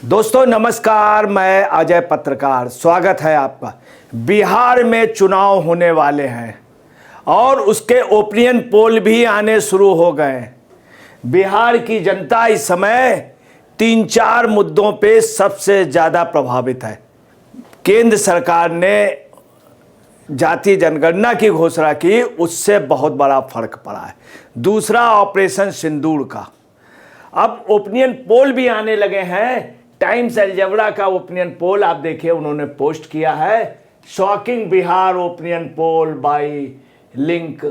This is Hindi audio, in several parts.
दोस्तों नमस्कार, मैं अजय पत्रकार। स्वागत है आपका। बिहार में चुनाव होने वाले हैं और उसके ओपिनियन पोल भी आने शुरू हो गए। बिहार की जनता इस समय 3-4 मुद्दों पे सबसे ज़्यादा प्रभावित है। केंद्र सरकार ने जाति जनगणना की घोषणा की, उससे बहुत बड़ा फर्क पड़ा है। दूसरा, ऑपरेशन सिंदूर का। अब ओपिनियन पोल भी आने लगे हैं। टाइम्स अलजेब्रा का ओपिनियन पोल आप देखिए, उन्होंने पोस्ट किया है, shocking Bihar opinion poll bye link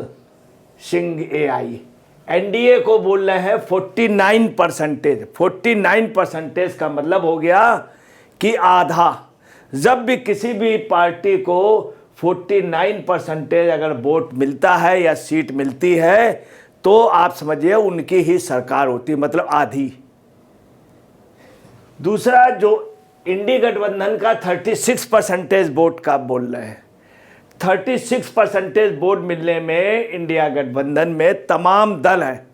Singh AI. NDA को बोल रहे हैं 49%। 49% का मतलब हो गया कि आधा। जब भी किसी भी पार्टी को 49% अगर वोट मिलता है या सीट मिलती है तो आप समझिए उनकी ही सरकार होती है, मतलब आधी। दूसरा, जो इंडी गठबंधन का 36% वोट का बोल रहे हैं, 36% वोट मिलने में इंडिया गठबंधन में तमाम दल हैं।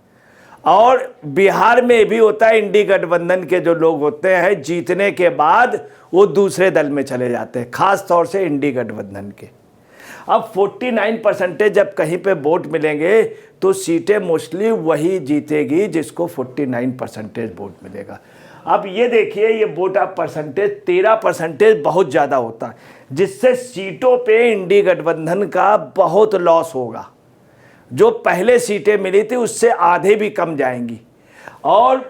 और बिहार में भी होता है, इंडी गठबंधन के जो लोग होते हैं जीतने के बाद वो दूसरे दल में चले जाते हैं, खास तौर से इंडी गठबंधन के। अब 49% जब कहीं पे वोट मिलेंगे तो सीटें मोस्टली वही जीतेगी जिसको 49% वोट मिलेगा। अब ये देखिए, ये वोट ऑफ परसेंटेज 13% बहुत ज़्यादा होता है, जिससे सीटों पे इंडी गठबंधन का बहुत लॉस होगा। जो पहले सीटें मिली थी उससे आधे भी कम जाएंगी। और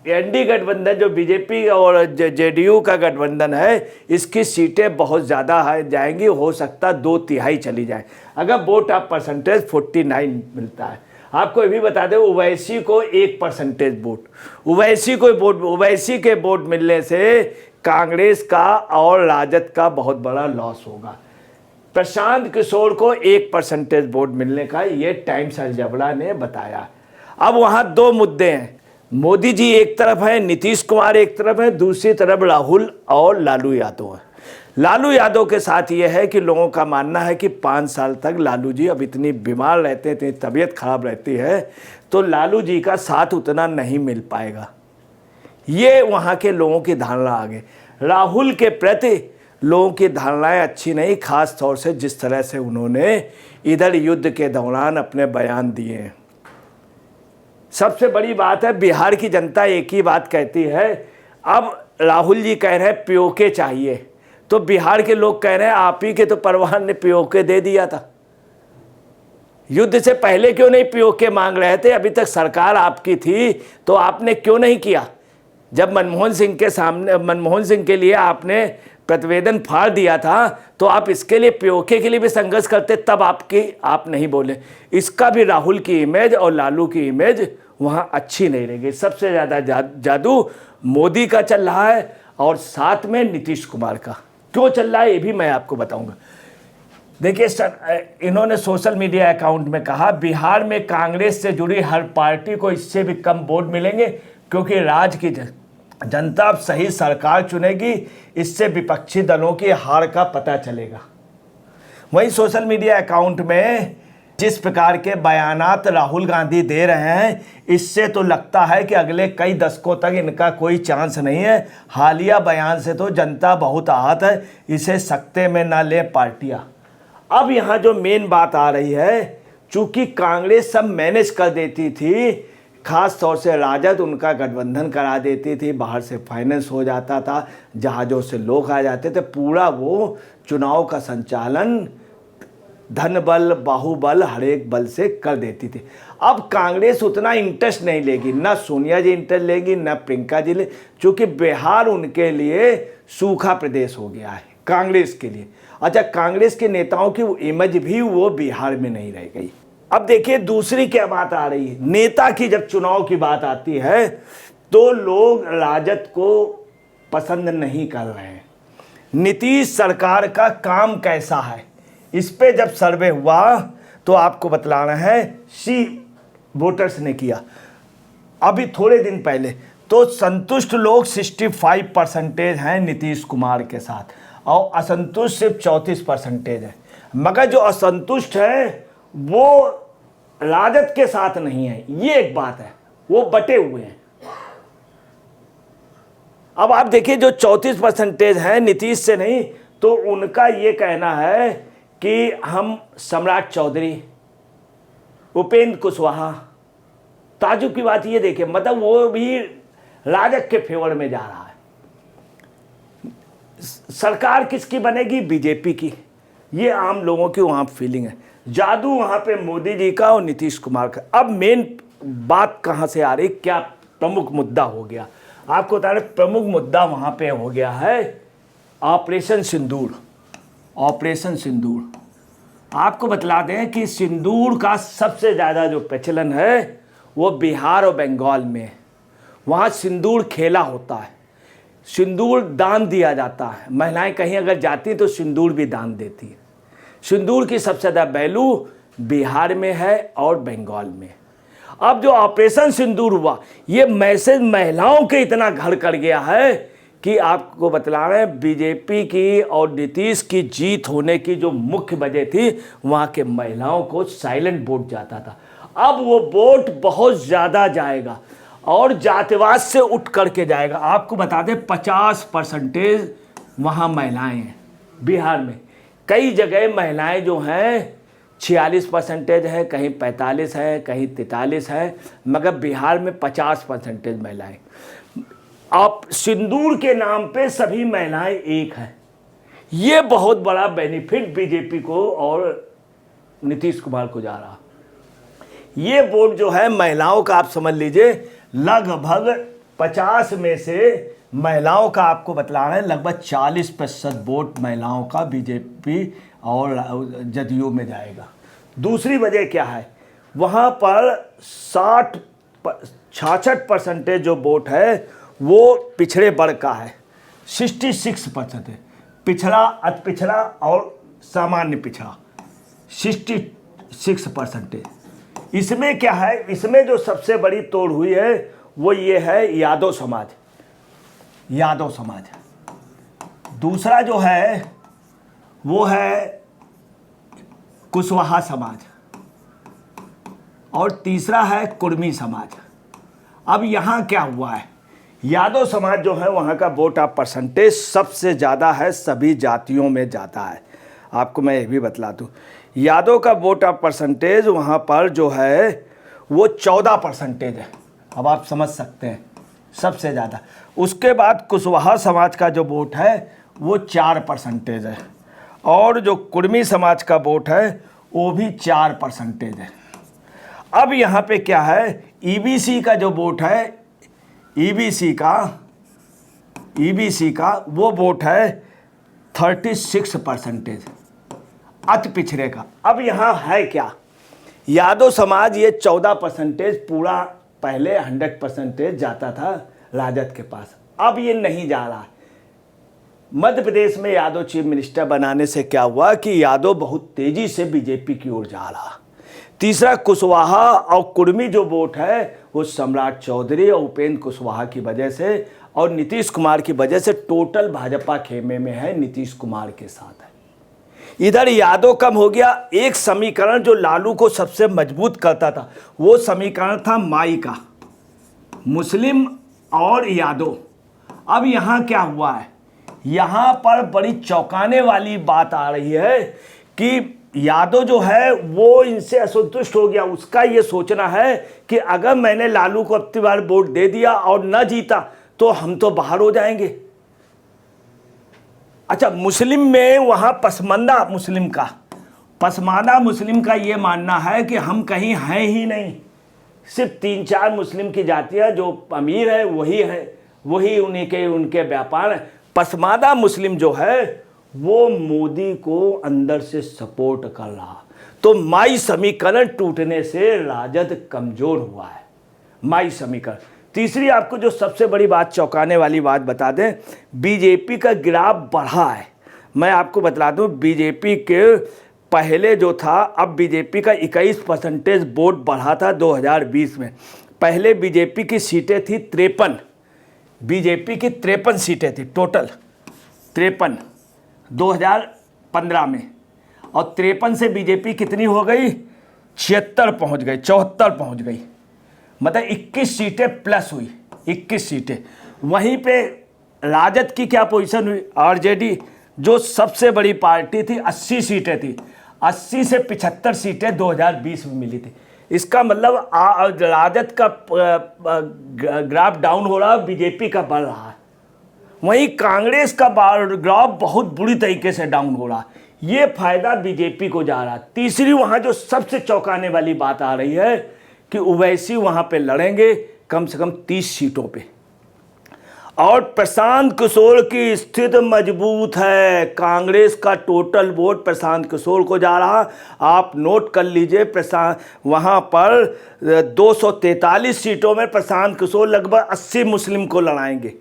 इंडी गठबंधन जो बीजेपी और जेडीयू का गठबंधन है, इसकी सीटें बहुत ज़्यादा जाएंगी, हो सकता 2/3 चली जाए अगर वोट ऑफ परसेंटेज 49 मिलता है। आपको ये भी बता दें, ओवैसी को 1% वोट, ओवैसी के वोट मिलने से कांग्रेस का और राजद का बहुत बड़ा लॉस होगा। प्रशांत किशोर को 1% वोट मिलने का ये टाइम्स अलजेब्रा ने बताया। अब वहाँ 2 मुद्दे हैं, मोदी जी एक तरफ है, नीतीश कुमार एक तरफ है, दूसरी तरफ राहुल और लालू यादव है। लालू यादव के साथ ये है कि लोगों का मानना है कि 5 साल तक लालू जी अब इतनी बीमार रहते हैं, इतनी तबीयत खराब रहती है, तो लालू जी का साथ उतना नहीं मिल पाएगा। ये वहाँ के लोगों की धारणा आगे। राहुल के प्रति लोगों की धारणाएं अच्छी नहीं, खास तौर से जिस तरह से उन्होंने इधर युद्ध के दौरान अपने बयान दिए हैं। सबसे बड़ी बात है, बिहार की जनता एक ही बात कहती है। अब राहुल जी कह रहे हैं पीओके चाहिए, तो बिहार के लोग कह रहे हैं आप ही के तो परवान ने पीओके दे दिया था, युद्ध से पहले क्यों नहीं पीओके मांग रहे थे? अभी तक सरकार आपकी थी तो आपने क्यों नहीं किया? जब मनमोहन सिंह के लिए आपने प्रतिवेदन फाड़ दिया था तो आप इसके लिए पीओके के लिए भी संघर्ष करते, तब आप नहीं बोले। इसका भी राहुल की इमेज और लालू की इमेज वहाँ अच्छी नहीं रहेगी। सबसे ज़्यादा जादू मोदी का चल रहा है और साथ में नीतीश कुमार का। क्यों चल रहा है ये भी मैं आपको बताऊंगा। देखिए, इन्होंने सोशल मीडिया अकाउंट में कहा, बिहार में कांग्रेस से जुड़ी हर पार्टी को इससे भी कम वोट मिलेंगे क्योंकि राज्य की जनता अब सही सरकार चुनेगी, इससे विपक्षी दलों की हार का पता चलेगा। वहीं सोशल मीडिया अकाउंट में जिस प्रकार के बयानात राहुल गांधी दे रहे हैं, इससे तो लगता है कि अगले कई दशकों तक इनका कोई चांस नहीं है। हालिया बयान से तो जनता बहुत आहत है, इसे सकते में ना ले पार्टियां। अब यहाँ जो मेन बात आ रही है, चूंकि कांग्रेस सब मैनेज कर देती थी, खास तौर से राजद उनका गठबंधन करा देती थी, बाहर से फाइनेंस हो जाता था, जहाज़ों से लोग आ जाते थे, पूरा वो चुनाव का संचालन धन बल बाहुबल हर एक बल से कर देती थी। अब कांग्रेस उतना इंटरेस्ट नहीं लेगी, ना सोनिया जी इंटरेस्ट लेगी, ना प्रियंका जी ले, चूँकि बिहार उनके लिए सूखा प्रदेश हो गया है कांग्रेस के लिए। अच्छा, कांग्रेस के नेताओं की इमेज भी वो बिहार में नहीं रह गई। अब देखिए दूसरी क्या बात आ रही है, नेता की जब चुनाव की बात आती है तो लोग राजद को पसंद नहीं कर रहे हैं। नीतीश सरकार का काम कैसा है, इस पे जब सर्वे हुआ तो आपको बतलाना है, वोटर्स ने किया अभी थोड़े दिन पहले, तो संतुष्ट लोग 65% हैं नीतीश कुमार के साथ और असंतुष्ट सिर्फ 34% है। मगर जो असंतुष्ट है वो राजद के साथ नहीं है, ये एक बात है, वो बटे हुए हैं। अब आप देखिए जो 34% है नीतीश से नहीं, तो उनका ये कहना है कि हम सम्राट चौधरी, उपेंद्र कुशवाहा, ताजुब की बात ये देखिए, मतलब वो भी राजग के फेवर में जा रहा है। सरकार किसकी बनेगी? बीजेपी की। ये आम लोगों की वहाँ फीलिंग है। जादू वहाँ पे मोदी जी का और नीतीश कुमार का। अब मेन बात कहाँ से आ रही, क्या प्रमुख मुद्दा हो गया? आपको बता रहे प्रमुख मुद्दा वहाँ पे हो गया है ऑपरेशन सिंदूर। ऑपरेशन सिंदूर, आपको बतला दें कि सिंदूर का सबसे ज़्यादा जो प्रचलन है वो बिहार और बंगाल में। वहाँ सिंदूर खेला होता है, सिंदूर दान दिया जाता है। महिलाएं कहीं अगर जाती हैं तो सिंदूर भी दान देती है। सिंदूर की सबसे ज़्यादा वैल्यू बिहार में है और बंगाल में। अब जो ऑपरेशन सिंदूर हुआ, ये मैसेज महिलाओं के इतना घर कर गया है कि आपको बतला रहे हैं बीजेपी की और नीतीश की जीत होने की जो मुख्य वजह थी, वहाँ के महिलाओं को साइलेंट वोट जाता था। अब वो वोट बहुत ज़्यादा जाएगा और जातिवाद से उठ करके जाएगा। आपको बता दें 50% वहाँ महिलाएं हैं बिहार में। कई जगह महिलाएं जो हैं 46% है, कहीं 45 है, कहीं 43 है, मगर बिहार में 50% महिलाएं। आप सिंदूर के नाम पे सभी महिलाएं एक हैं। ये बहुत बड़ा बेनिफिट बीजेपी को और नीतीश कुमार को जा रहा। ये वोट जो है महिलाओं का, आप समझ लीजिए लगभग 50 में से महिलाओं का, आपको बतला रहे हैं लगभग 40% वोट महिलाओं का बीजेपी और जदयू में जाएगा। दूसरी वजह क्या है, वहाँ पर 66% जो वोट है वो पिछड़े वर्ग का है। 66% है, पिछड़ा, अति पिछड़ा और सामान्य पिछड़ा 66%। इसमें क्या है, इसमें जो सबसे बड़ी तोड़ हुई है वो ये है यादव समाज। यादव समाज। दूसरा जो है वो है कुशवाहा समाज और तीसरा है कुर्मी समाज। अब यहाँ क्या हुआ है, यादव समाज जो है वहाँ का वोट ऑफ परसेंटेज सबसे ज़्यादा है, सभी जातियों में जाता है। आपको मैं ये भी बतला दूँ, यादव का वोट ऑफ परसेंटेज वहाँ पर जो है वो 14% है। अब आप समझ सकते हैं सबसे ज़्यादा। उसके बाद कुशवाहा समाज का जो वोट है वो 4% है और जो कुर्मी समाज का वोट है वो भी 4% है। अब यहाँ पे क्या है, ईबीसी का जो वोट है, ईबीसी का वो वोट है 36% अति पिछड़े का। अब यहाँ है क्या, यादव समाज ये 14% पूरा पहले 100% जाता था राजद के पास, अब ये नहीं जा रहा। मध्य प्रदेश में यादव चीफ मिनिस्टर बनाने से क्या हुआ कि यादव बहुत तेजी से बीजेपी की ओर जा रहा। तीसरा कुशवाहा और कुर्मी जो वोट है वो सम्राट चौधरी और उपेंद्र कुशवाहा की वजह से और नीतीश कुमार की वजह से टोटल भाजपा खेमे में है, नीतीश कुमार के साथ है। इधर यादव कम हो गया। एक समीकरण जो लालू को सबसे मजबूत करता था वो समीकरण था माई का, मुस्लिम और यादव। अब यहाँ क्या हुआ है, यहाँ पर बड़ी चौंकाने वाली बात आ रही है कि यादव जो है वो इनसे असंतुष्ट हो गया। उसका ये सोचना है कि अगर मैंने लालू को अब की बार वोट दे दिया और न जीता तो हम तो बाहर हो जाएंगे। अच्छा, मुस्लिम में वहाँ पसमानदा मुस्लिम का ये मानना है कि हम कहीं हैं ही नहीं, सिर्फ 3-4 मुस्लिम की जातियाँ जो अमीर है वही है, वही उनके व्यापार है। पसमानदा मुस्लिम जो है वो मोदी को अंदर से सपोर्ट कर रहा। तो माई समीकरण टूटने से राजद कमजोर हुआ है, माई समीकरण। तीसरी आपको जो सबसे बड़ी बात, चौंकाने वाली बात बता दें, बीजेपी का ग्राफ बढ़ा है। मैं आपको बता दूं, बीजेपी के पहले जो था, अब बीजेपी का 21% वोट बढ़ा था 2020 में। पहले बीजेपी की सीटें थी 53, बीजेपी की 53 सीटें थी टोटल, 53 2015 में, और 53 से बीजेपी कितनी हो गई, 76 पहुंच गई, 74 पहुंच गई, मतलब 21 सीटें प्लस हुई, 21 सीटें। वहीं पे राजद की क्या पोजीशन हुई, आरजेडी जो सबसे बड़ी पार्टी थी 80 सीटें थी, 80 से 75 सीटें 2020 में मिली थी। इसका मतलब राजद का ग्राफ डाउन हो रहा है, बीजेपी का बढ़ रहा है। वहीं कांग्रेस का ग्राफ बहुत बुरी तरीके से डाउन हो रहा है। ये फायदा बीजेपी को जा रहा है। तीसरी वहां जो सबसे चौंकाने वाली बात आ रही है कि ओवैसी वहां पे लड़ेंगे कम से कम 30 सीटों पे, और प्रशांत किशोर की स्थिति मजबूत है। कांग्रेस का टोटल वोट प्रशांत किशोर को जा रहा, आप नोट कर लीजिए। प्रशांत वहां पर 243 सीटों में प्रशांत किशोर लगभग 80 मुस्लिम को लड़ाएंगे,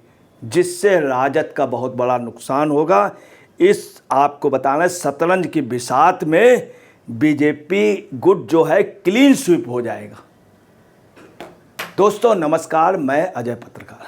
जिससे राजद का बहुत बड़ा नुकसान होगा। इस आपको बताना है, शतरंज की बिसात में बीजेपी गुट जो है क्लीन स्वीप हो जाएगा। दोस्तों नमस्कार, मैं अजय पत्रकार।